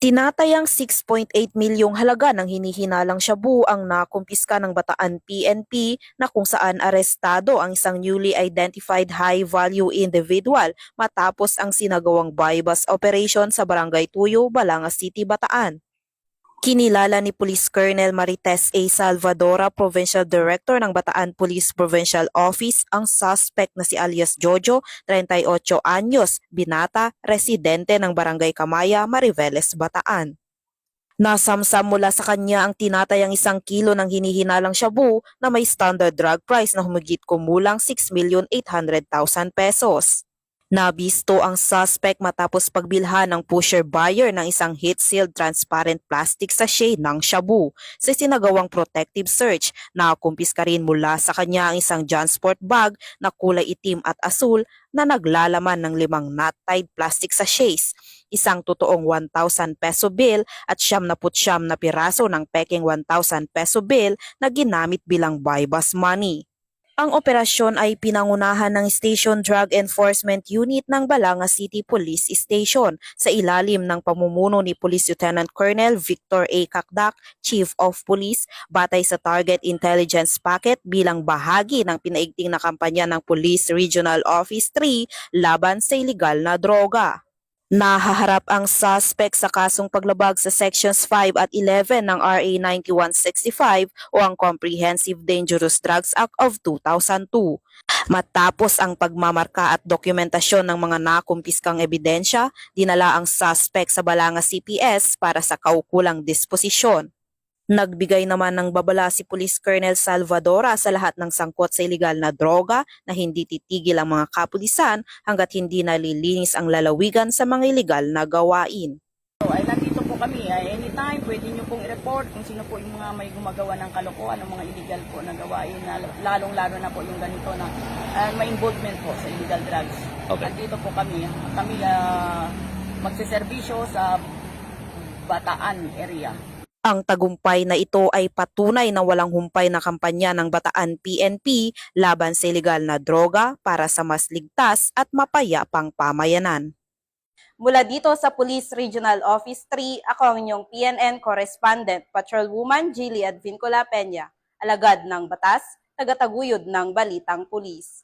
Tinatayang 6.8 milyong halaga ng hinihinalang shabu ang nakumpiska ng Bataan PNP na kung saan arestado ang isang newly identified high-value individual matapos ang sinagawang buy-bust operation sa Barangay Tuyo, Balangas City, Bataan. Kinilala ni Police Colonel Marites A. Salvadora, Provincial Director ng Bataan Police Provincial Office, ang suspect na si alias Jojo, 38 anyos, binata, residente ng Barangay Kamaya, Mariveles, Bataan. Nasamsam mula sa kanya ang tinatayang 1 kilo ng hinihinalang shabu na may standard drug price na humigit kumulang 6,800,000 pesos. Nabisto ang suspect matapos pagbilhan ng pusher buyer ng isang heat-sealed transparent plastic sachet ng shabu. Sa sinagawang protective search, nakumpiska rin mula sa kanya ang isang Jansport bag na kulay itim at asul na naglalaman ng 5 knot-tied plastic sachets, isang totoong 1,000 peso bill at 79 na piraso ng peking 1,000 peso bill na ginamit bilang buy-bust money. Ang operasyon ay pinangunahan ng Station Drug Enforcement Unit ng Balangas City Police Station sa ilalim ng pamumuno ni Police Lieutenant Colonel Victor A. Cakdak, Chief of Police, batay sa Target Intelligence Packet bilang bahagi ng pinaigting na kampanya ng Police Regional Office 3 laban sa iligal na droga. Nahaharap ang suspect sa kasong paglabag sa Sections 5 at 11 ng RA 9165 o ang Comprehensive Dangerous Drugs Act of 2002. Matapos ang pagmamarka at dokumentasyon ng mga nakumpiskang ebidensya, dinala ang suspect sa Balangas CPS para sa kaukulang disposisyon. Nagbigay naman ng babala si Police Colonel Salvadora sa lahat ng sangkot sa iligal na droga na hindi titigil ang mga kapulisan hanggat hindi nalilinis ang lalawigan sa mga iligal na gawain. Ay nandito po kami, anytime pwede nyo pong i-report kung sino po yung mga may gumagawa ng kalokohan, ng mga illegal po na gawain, lalong-lalo na po yung ganito na may involvement po sa illegal drugs. Okay. Nandito po kami magsiservisyo sa Bataan area. Ang tagumpay na ito ay patunay na walang humpay na kampanya ng Bataan PNP laban sa iligal na droga para sa mas ligtas at mapayapang pamayanan. Mula dito sa Police Regional Office 3, ako ang inyong PNN Correspondent, Patrolwoman Jilly Advincula Peña, alagad ng batas, tagataguyod ng Balitang Pulis.